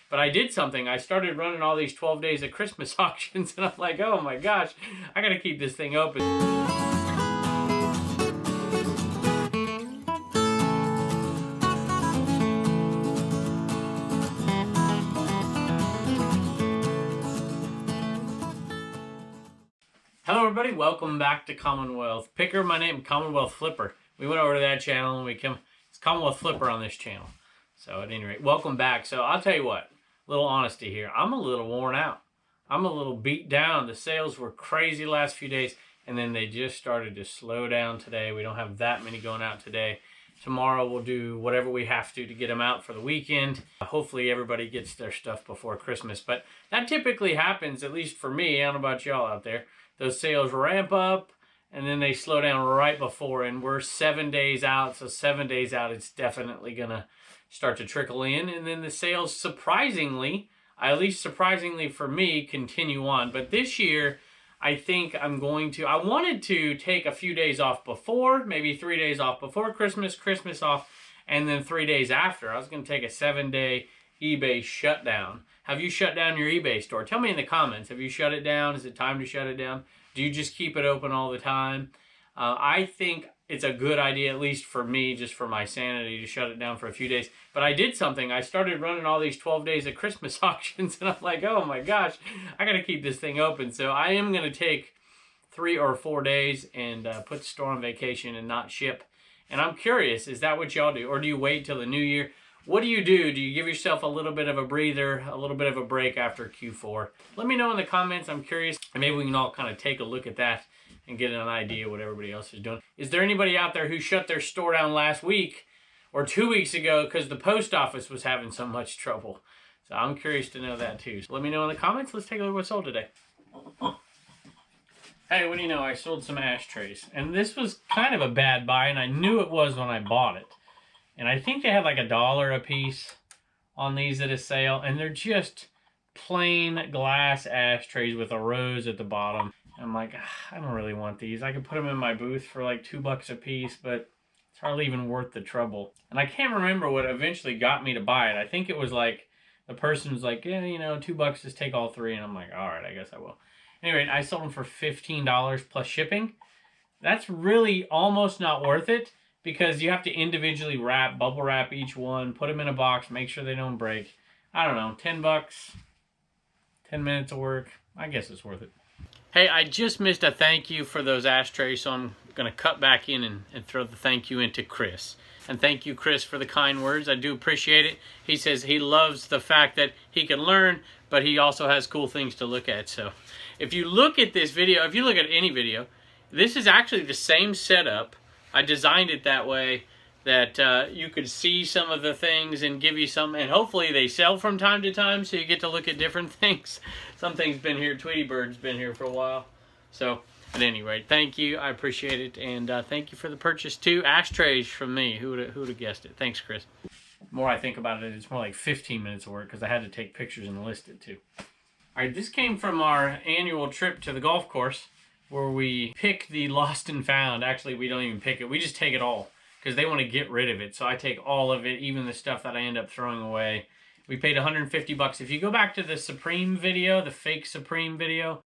But I did something. I started running all these 12 days of Christmas auctions, and I'm like, oh my gosh, I gotta keep this thing open. Hello everybody, welcome back to Commonwealth Picker. My name is Commonwealth Flipper. We went over to that channel and it's Commonwealth Flipper on this channel. So at any rate, welcome back. So I'll tell you what, a little honesty here. I'm a little worn out. I'm a little beat down. The sales were crazy last few days, and then they just started to slow down today. We don't have that many going out today. Tomorrow we'll do whatever we have to get them out for the weekend. Hopefully everybody gets their stuff before Christmas. But that typically happens, at least for me. I don't know about y'all out there. Those sales ramp up, and then they slow down right before, and we're 7 days out. So 7 days out, it's definitely going to start to trickle in. And then the sales, surprisingly, at least surprisingly for me, continue on. But this year, I think I wanted to take a few days off before, maybe 3 days off before Christmas, Christmas off, and then 3 days after. I was going to take a 7-day eBay shutdown. Have you shut down your eBay store? Tell me in the comments. Have you shut it down? Is it time to shut it down? Do you just keep it open all the time? I think it's a good idea, at least for me, just for my sanity, to shut it down for a few days. But I did something. I started running all these 12 days of Christmas auctions, and I'm like, oh my gosh, I got to keep this thing open. So I am going to take 3 or 4 days and put the store on vacation and not ship. And I'm curious, is that what y'all do? Or do you wait till the new year? What do? Do you give yourself a little bit of a breather, a little bit of a break after Q4? Let me know in the comments. I'm curious. And maybe we can all kind of take a look at that and get an idea what everybody else is doing. Is there anybody out there who shut their store down last week or 2 weeks ago because the post office was having so much trouble? So I'm curious to know that too. So let me know in the comments. Let's take a look at what sold today. Hey, what do you know? I sold some ashtrays. And this was kind of a bad buy, and I knew it was when I bought it. And I think they had like $1 a piece on these at a sale. And they're just plain glass ashtrays with a rose at the bottom. I'm like, I don't really want these. I could put them in my booth for like $2 a piece, but it's hardly even worth the trouble. And I can't remember what eventually got me to buy it. I think it was like, the person was like, yeah, you know, $2, just take all 3. And I'm like, all right, I guess I will. Anyway, I sold them for $15 plus shipping. That's really almost not worth it, because you have to individually bubble wrap each one, put them in a box, make sure they don't break. I don't know, $10, 10 minutes of work. I guess it's worth it. Hey, I just missed a thank you for those ashtrays, so I'm going to cut back in and throw the thank you into Chris. And thank you, Chris, for the kind words. I do appreciate it. He says he loves the fact that he can learn, but he also has cool things to look at. So if you look at this video, if you look at any video, this is actually the same setup. I designed it that way that you could see some of the things and give you some, and hopefully they sell from time to time, so you get to look at different things. Something's been here, Tweety Bird's been here for a while. So at any rate, thank you, I appreciate it, and thank you for the purchase too. Ashtrays from me, who would have guessed it? Thanks, Chris. The more I think about it, it's more like 15 minutes of work, because I had to take pictures and list it too. All right, this came from our annual trip to the golf course, where we pick the lost and found. Actually, we don't even pick it. We just take it all because they want to get rid of it. So I take all of it, even the stuff that I end up throwing away. We paid $150. If you go back to the Supreme video, the fake Supreme video,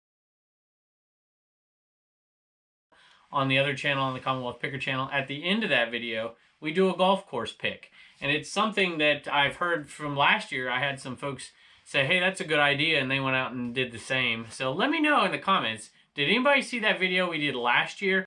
on the other channel, on the Commonwealth Picker channel, at the end of that video, we do a golf course pick. And it's something that I've heard from last year. I had some folks say, hey, that's a good idea, and they went out and did the same. So let me know in the comments. Did anybody see that video we did last year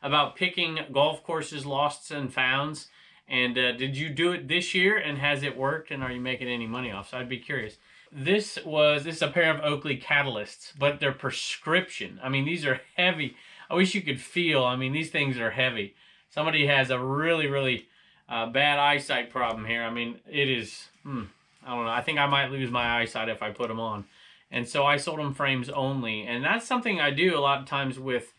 about picking golf courses losts and founds? And did you do it this year, and has it worked, and are you making any money off? So I'd be curious. This is a pair of Oakley Catalysts, but they're prescription. I mean, these are heavy. I wish you could feel. I mean, these things are heavy. Somebody has a really, really bad eyesight problem here. I mean, it is, I don't know. I think I might lose my eyesight if I put them on. And so I sold them frames only. And that's something I do a lot of times with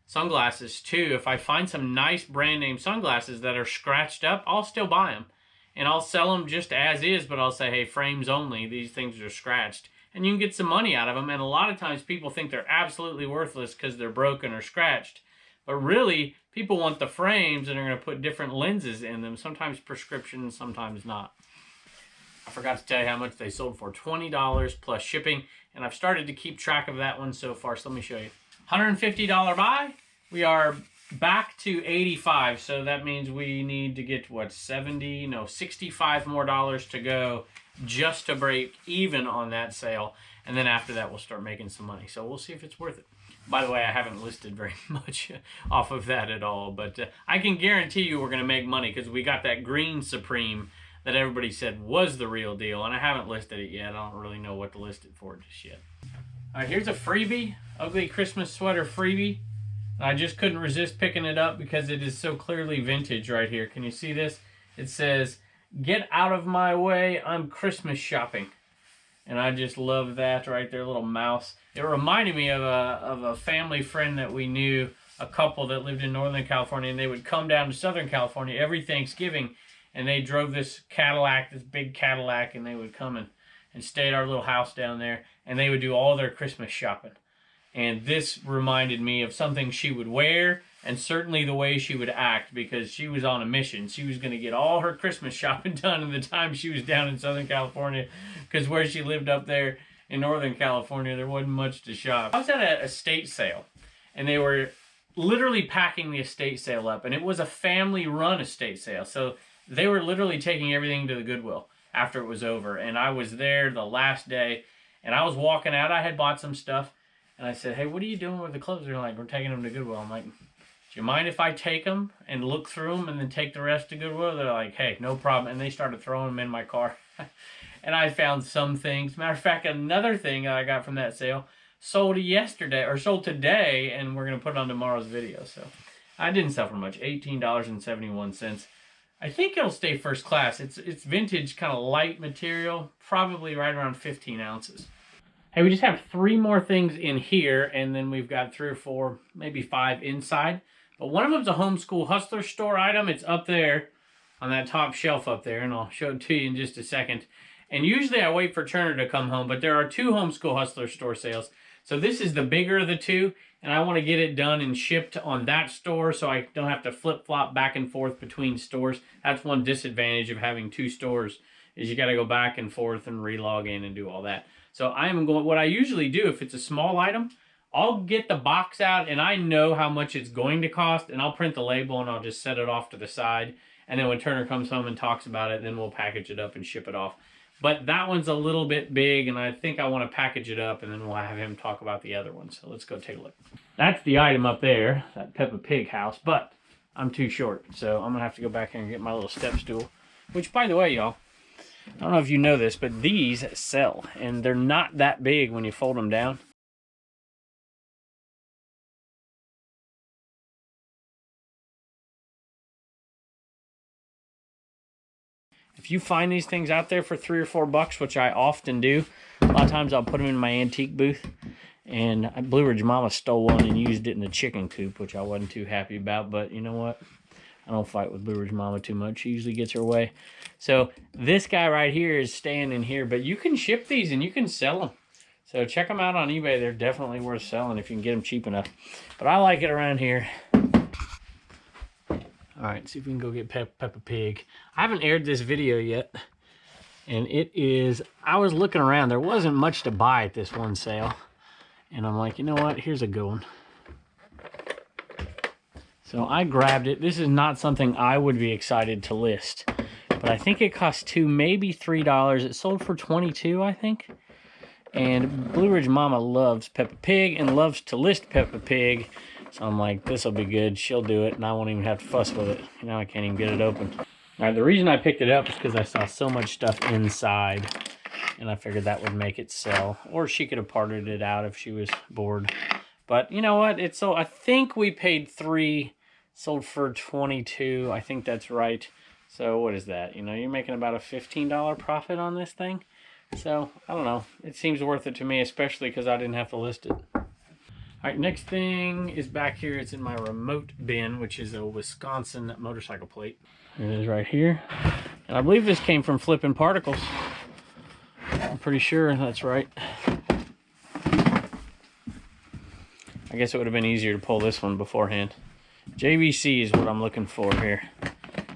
sunglasses too. If I find some nice brand name sunglasses that are scratched up, I'll still buy them. And I'll sell them just as is, but I'll say, hey, frames only. These things are scratched. And you can get some money out of them. And a lot of times people think they're absolutely worthless because they're broken or scratched. But really, people want the frames and are going to put different lenses in them, sometimes prescription, sometimes not. I forgot to tell you how much they sold for, $20 plus shipping, and I've started to keep track of that one so far, so let me show you. $150 buy. We are back to 85, so that means we need to get, what, 65 more dollars to go just to break even on that sale, and then after that we'll start making some money, so we'll see if it's worth it. By the way, I haven't listed very much off of that at all, but I can guarantee you we're going to make money because we got that green Supreme that everybody said was the real deal, and I haven't listed it yet. I don't really know what to list it for just yet. All right, here's a freebie, ugly Christmas sweater freebie. I just couldn't resist picking it up because it is so clearly vintage right here. Can you see this? It says, "Get out of my way, I'm Christmas shopping." And I just love that right there, little mouse. It reminded me of a family friend that we knew, a couple that lived in Northern California, and they would come down to Southern California every Thanksgiving, and they drove this Cadillac, this big Cadillac, and they would come and stay at our little house down there, and they would do all their Christmas shopping. And this reminded me of something she would wear, and certainly the way she would act, because she was on a mission. She was going to get all her Christmas shopping done in the time she was down in Southern California, because where she lived up there in Northern California, there wasn't much to shop. I was at an estate sale, and they were literally packing the estate sale up, and it was a family-run estate sale, so they were literally taking everything to the Goodwill after it was over, and I was there the last day, and I was walking out. I had bought some stuff, and I said, "Hey, what are you doing with the clothes?" They're like, "We're taking them to Goodwill." I'm like, "Do you mind if I take them and look through them and then take the rest to Goodwill?" They're like, "Hey, no problem." And they started throwing them in my car. And I found some things. Matter of fact, another thing I got from that sale sold yesterday, or sold today, and we're going to put it on tomorrow's video. So I didn't sell for much, $18.71. I think it'll stay first class. It's vintage, kind of light material, probably right around 15 ounces. Hey, we just have 3 more things in here, and then we've got 3 or 4, maybe 5 inside. But one of them's a Homeschool Hustler store item. It's up there on that top shelf up there, and I'll show it to you in just a second. And usually I wait for Turner to come home, but there are 2 Homeschool Hustler store sales. So this is the bigger of the 2, and I want to get it done and shipped on that store so I don't have to flip-flop back and forth between stores. That's one disadvantage of having 2 stores, is you got to go back and forth and re-log in and do all that. So I am going, what I usually do if it's a small item, I'll get the box out and I know how much it's going to cost, and I'll print the label and I'll just set it off to the side. And then when Turner comes home and talks about it, then we'll package it up and ship it off. But that one's a little bit big, and I think I want to package it up, and then we'll have him talk about the other one. So let's go take a look. That's the item up there, that Peppa Pig house, but I'm too short. So I'm going to have to go back here and get my little step stool, which, by the way, y'all, I don't know if you know this, but these sell, and they're not that big when you fold them down. If you find these things out there for $3 or $4, which I often do, a lot of times I'll put them in my antique booth. And Blue Ridge Mama stole one and used it in the chicken coop, which I wasn't too happy about. But you know what? I don't fight with Blue Ridge Mama too much. She usually gets her way. So this guy right here is staying in here. But you can ship these and you can sell them. So check them out on eBay. They're definitely worth selling if you can get them cheap enough. But I like it around here. All right, see if we can go get Peppa Pig. I haven't aired this video yet, and it is, I was looking around. There wasn't much to buy at this one sale, and I'm like, you know what? Here's a good one. So I grabbed it. This is not something I would be excited to list, but I think it cost $2, maybe $3. It sold for $22, I think. And Blue Ridge Mama loves Peppa Pig and loves to list Peppa Pig. So I'm like, this will be good. She'll do it, and I won't even have to fuss with it. You know, I can't even get it open. All right, the reason I picked it up is because I saw so much stuff inside, and I figured that would make it sell. Or she could have parted it out if she was bored. But you know what? It's so, I think we paid $3, sold for $22. I think that's right. So what is that? You know, you're making about a $15 profit on this thing. So I don't know. It seems worth it to me, especially because I didn't have to list it. All right, next thing is back here. It's in my remote bin, which is a Wisconsin motorcycle plate. It is right here. And I believe this came from Flippin' Particles. I'm pretty sure that's right. I guess it would have been easier to pull this one beforehand. JVC is what I'm looking for here.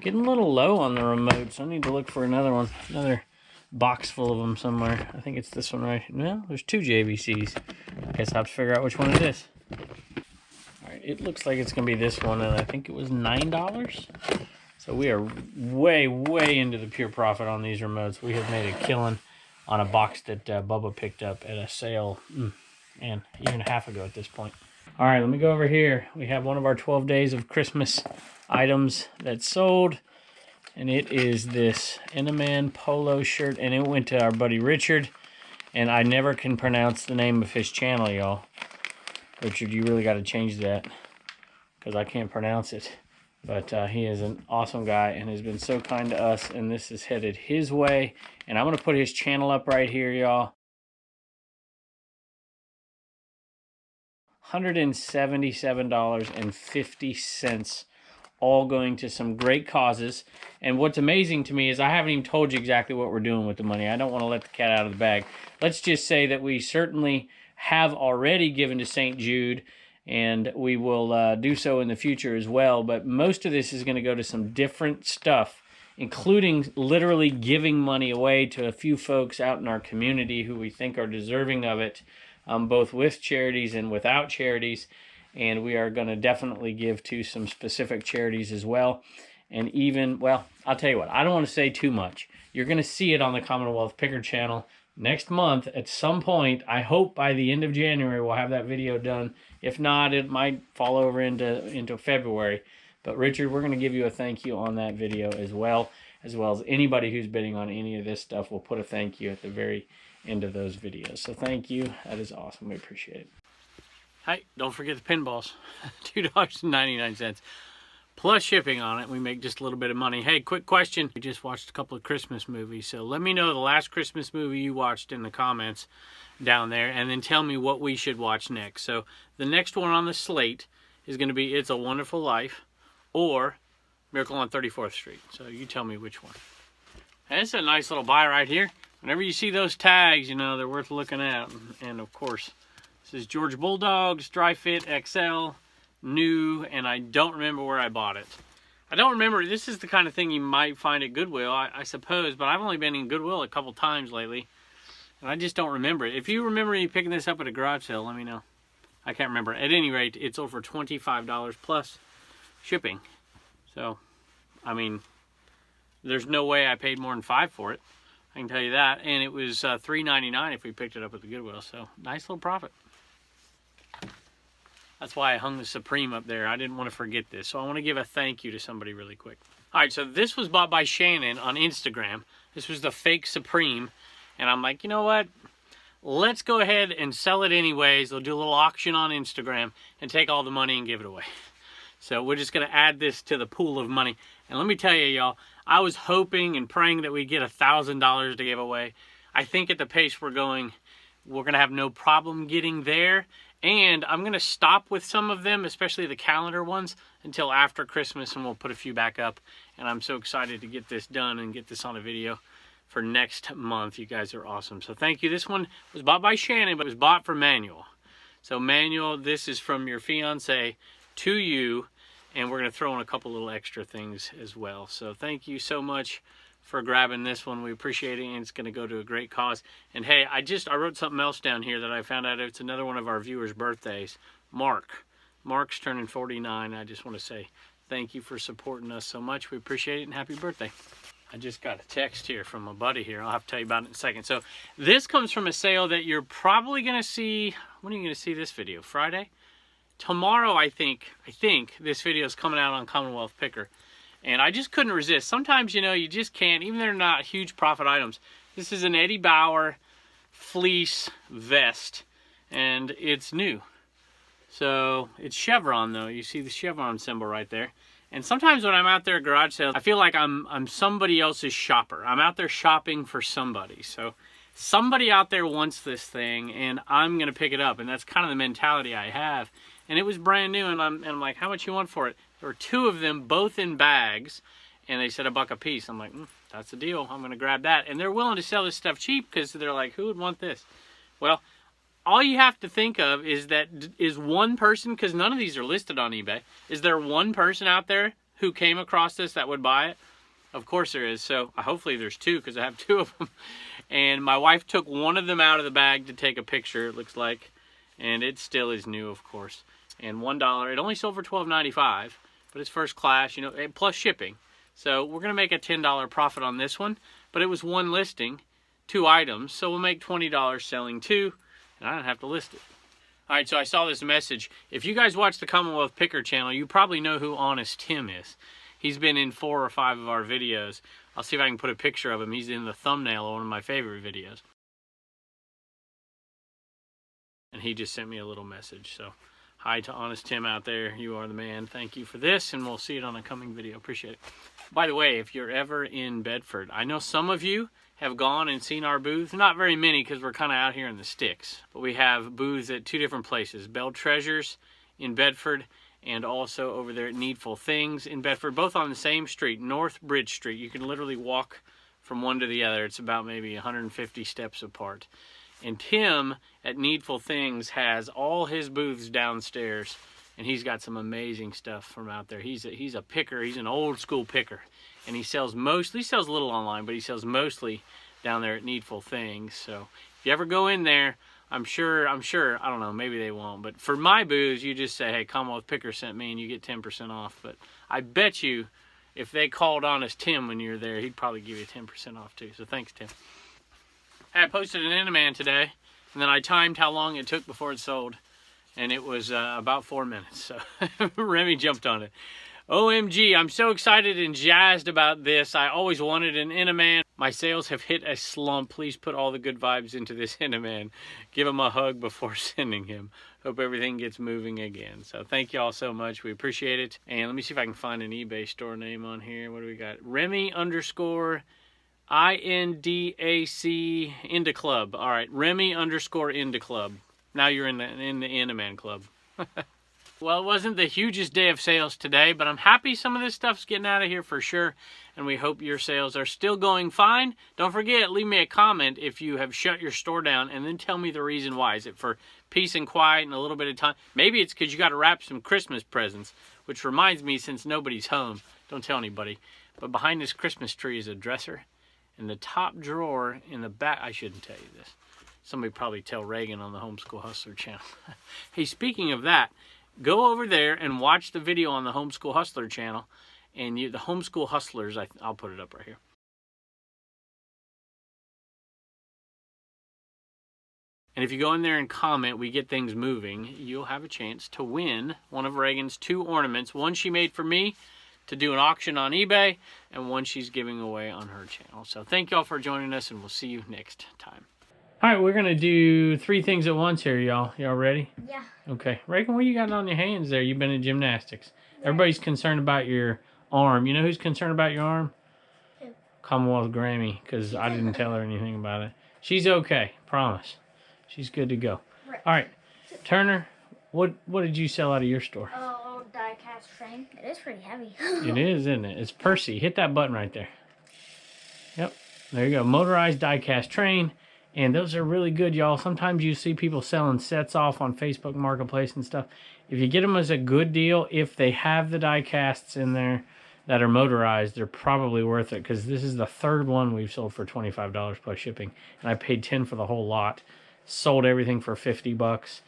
Getting a little low on the remotes. I need to look for another one. Another box full of them somewhere. I think it's this one right here. No, there's 2 JVCs. I guess I'll have to figure out which one it is. Alright, it looks like it's going to be this one, and I think it was $9. So we are way, way into the pure profit on these remotes. We have made a killing on a box that Bubba picked up at a sale, man, a year and a half ago at this point. All right, let me go over here. We have one of our 12 days of Christmas items that's sold, and it is this Enaman polo shirt, and it went to our buddy Richard, and I never can pronounce the name of his channel, y'all. Richard, you really got to change that, because I can't pronounce it. But he is an awesome guy and has been so kind to us, and this is headed his way. And I'm going to put his channel up right here, y'all. $177.50, all going to some great causes. And what's amazing to me is I haven't even told you exactly what we're doing with the money. I don't want to let the cat out of the bag. Let's just say that we certainly have already given to St. Jude, and we will do so in the future as well. But most of this is going to go to some different stuff, including literally giving money away to a few folks out in our community who we think are deserving of it, both with charities and without charities. And we are going to definitely give to some specific charities as well. And even, well, I'll tell you what, I don't want to say too much. You're going to see it on the Commonwealth Picker channel next month at some point. I hope by the end of January we'll have that video done. If not, it might fall over into February. But Richard, we're going to give you a thank you on that video as well as anybody who's bidding on any of this stuff. We'll put a thank you at the very end of those videos. So thank you. That is awesome. We appreciate it. Hey, don't forget the pinballs. $2.99. Plus shipping on it. We make just a little bit of money. Hey, quick question. We just watched a couple of Christmas movies. So let me know the last Christmas movie you watched in the comments down there. And then tell me what we should watch next. So the next one on the slate is going to be It's a Wonderful Life or Miracle on 34th Street. So you tell me which one. And it's a nice little buy right here. Whenever you see those tags, you know, they're worth looking at. And of course, this is George Bulldogs Dry Fit XL. New, and I don't remember where I bought it. I don't remember. This is the kind of thing you might find at Goodwill, I suppose, but I've only been in Goodwill a couple times lately, and I just don't remember it. If you remember me picking this up at a garage sale, let me know. I can't remember. At any rate, it's over $25 plus shipping. So, I mean, there's no way I paid more than $5 for it. I can tell you that. And it was $3.99 if we picked it up at the Goodwill. So, nice little profit. That's why I hung the Supreme up there. I didn't want to forget this. So I want to give a thank you to somebody really quick. All right, so this was bought by Shannon on Instagram. This was the fake Supreme. And I'm like, you know what? Let's go ahead and sell it anyways. They'll do a little auction on Instagram and take all the money and give it away. So we're just going to add this to the pool of money. And let me tell you, y'all, I was hoping and praying that we'd get $1,000 to give away. I think at the pace we're going to have no problem getting there. And I'm going to stop with some of them, especially the calendar ones, until after Christmas, and we'll put a few back up. And I'm so excited to get this done and get this on a video for next month. You guys are awesome. So thank you. This one was bought by Shannon, but it was bought for Manuel. So Manuel, this is from your fiance to you. And we're going to throw in a couple little extra things as well. So thank you so much for grabbing this one. We appreciate it, and it's going to go to a great cause. And hey, I wrote something else down here that I found out it's another one of our viewers' birthdays. Mark's turning 49. I just want to say thank you for supporting us so much. We appreciate it, and happy birthday. I just got a text here from a buddy here. I'll have to tell you about it in a second. So this comes from a sale that you're probably going to see. When are you going to see this video? Friday? Tomorrow, I think this video is coming out on Commonwealth Picker. And I just couldn't resist. Sometimes, you know, you just can't, even they're not huge profit items. This is an Eddie Bauer fleece vest, and it's new. So it's chevron, though. You see the chevron symbol right there. And sometimes when I'm out there at garage sales, I feel like I'm somebody else's shopper. I'm out there shopping for somebody. So somebody out there wants this thing, and I'm going to pick it up. And that's kind of the mentality I have. And it was brand new, and I'm like, how much you want for it? There were 2 of them, both in bags, and they said $1 a piece. I'm like, that's a deal. I'm going to grab that. And they're willing to sell this stuff cheap because they're like, who would want this? Well, all you have to think of is that is one person, because none of these are listed on eBay. Is there one person out there who came across this that would buy it? Of course there is. So hopefully there's two, because I have two of them. And my wife took one of them out of the bag to take a picture, it looks like. And it still is new, of course. And $1, it only sold for $12.95, but it's first class, you know, plus shipping. So we're going to make a $10 profit on this one, but it was one listing, 2 items, so we'll make $20 selling 2, and I don't have to list it. All right, so I saw this message. If you guys watch the Commonwealth Picker channel, you probably know who Honest Tim is. He's been in 4 or 5 of our videos. I'll see if I can put a picture of him. He's in the thumbnail of one of my favorite videos. And he just sent me a little message, so hi to Honest Tim out there. You are the man. Thank you for this, and we'll see it on a coming video. Appreciate it. By the way, if you're ever in Bedford, I know some of you have gone and seen our booth. Not very many, because we're kind of out here in the sticks. But we have booths at 2 different places. Bell Treasures in Bedford, and also over there at Needful Things in Bedford, both on the same street, North Bridge Street. You can literally walk from one to the other. It's about maybe 150 steps apart. And Tim at Needful Things has all his booths downstairs, and he's got some amazing stuff from out there. He's a picker. He's an old school picker, and he sells a little online, but he sells mostly down there at Needful Things. So if you ever go in there, I'm sure, I don't know, maybe they won't, but for my booths, you just say, hey, Commonwealth Picker sent me, and you get 10% off. But I bet you if they called Honest Tim when you're there, he'd probably give you 10% off too. So thanks, Tim. I posted an Inaman today, and then I timed how long it took before it sold, and it was about 4 minutes, so Remy jumped on it. OMG, I'm so excited and jazzed about this. I always wanted an Inaman. My sales have hit a slump. Please put all the good vibes into this Inaman. Give him a hug before sending him. Hope everything gets moving again. So thank you all so much. We appreciate it. And let me see if I can find an eBay store name on here. What do we got? Remy_INDAC Inda Club. All right, Remy_Inda Club. Now you're in the Inaman Club. Well, it wasn't the hugest day of sales today, but I'm happy some of this stuff's getting out of here for sure, and we hope your sales are still going fine. Don't forget, leave me a comment if you have shut your store down, and then tell me the reason why. Is it for peace and quiet and a little bit of time? Maybe it's because you got to wrap some Christmas presents, which reminds me, since nobody's home, don't tell anybody, but behind this Christmas tree is a dresser. In the top drawer in the back, I shouldn't tell you this. Somebody probably tell Reagan on the Homeschool Hustler channel. Hey, speaking of that, go over there and watch the video on the Homeschool Hustler channel. And the Homeschool Hustlers, I'll put it up right here. And if you go in there and comment, we get things moving, you'll have a chance to win one of Reagan's 2 ornaments. One she made for me to do an auction on eBay, and one she's giving away on her channel. So thank y'all for joining us, and we'll see you next time. All right, we're going to do 3 things at once here, y'all. Y'all ready? Yeah. Okay. Reagan, what you got on your hands there? You've been in gymnastics. Yeah. Everybody's concerned about your arm. You know who's concerned about your arm? Who? Commonwealth Grammy, because I didn't tell her anything about it. She's okay, promise. She's good to go. Right. All right, Turner, what did you sell out of your store? Oh, die-cast frame. It is pretty heavy. It is, isn't it? It's Percy. Hit that button right there. Yep. There you go. Motorized die-cast train. And those are really good, y'all. Sometimes you see people selling sets off on Facebook Marketplace and stuff. If you get them as a good deal, if they have the die casts in there that are motorized, they're probably worth it, because this is the 3rd one we've sold for $25 plus shipping. And I paid $10 for the whole lot. Sold everything for $50,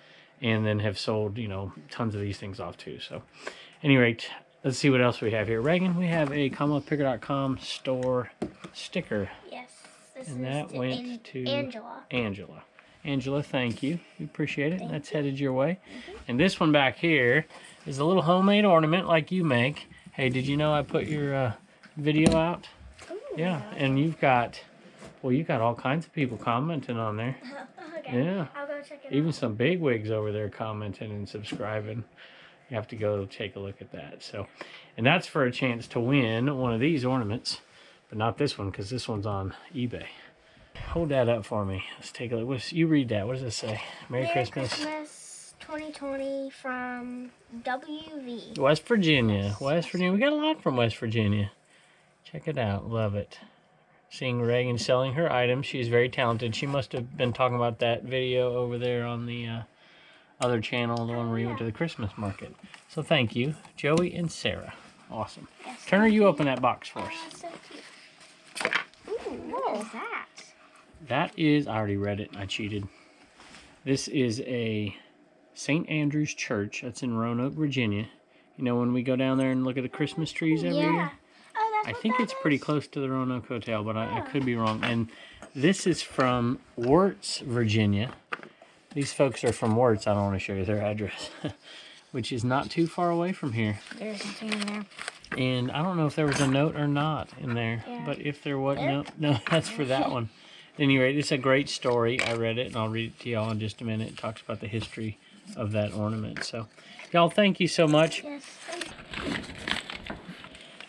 and then have sold, you know, tons of these things off too. So, at any rate, let's see what else we have here. Reagan, we have a CommonwealthPicker.com store sticker. Yes. And that went to Angela. Angela, thank you. We appreciate it. That's headed your way. And this one back here is a little homemade ornament like you make. Hey, did you know I put your video out? Ooh, yeah, and you've got, well, you got all kinds of people commenting on there. Okay. Yeah. I'll go check it out. Even some bigwigs over there commenting and subscribing. You have to go take a look at that. So, and that's for a chance to win one of these ornaments. But not this one, because this one's on eBay. Hold that up for me. Let's take a look. You read that. What does it say? Merry Christmas. Christmas 2020 from WV. West Virginia. West Virginia. We got a lot from West Virginia. Check it out. Love it. seeing Reagan selling her items. She's very talented. She must have been talking about that video over there on the other channel, the one where you went to the Christmas market. So thank you, Joey and Sarah. Awesome. Yes, Turner, you open that box for us. So cute. Ooh, what is that? That is, I already read it. I cheated. This is a St. Andrew's Church. That's in Roanoke, Virginia. You know when we go down there and look at the Christmas trees every year? Oh, I think it's pretty close to the Roanoke Hotel, but I could be wrong. And this is from Wirtz, Virginia. These folks are from Wirtz. I don't want to show you their address, which is not too far away from here. There's something in there. And I don't know if there was a note or not in there, but if there was, no, that's for that one. At any rate, it's a great story. I read it, and I'll read it to y'all in just a minute. It talks about the history of that ornament. So, y'all, thank you so much. Yes.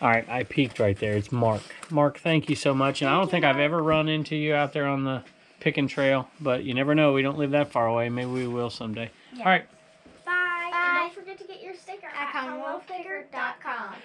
All right, I peeked right there. It's Mark. Mark, thank you so much. And I don't think I've ever run into you out there on the picking trail, but you never know. We don't live that far away. Maybe we will someday. Yeah. All right. Bye. And don't forget to get your sticker at CommonwealthPicker.com.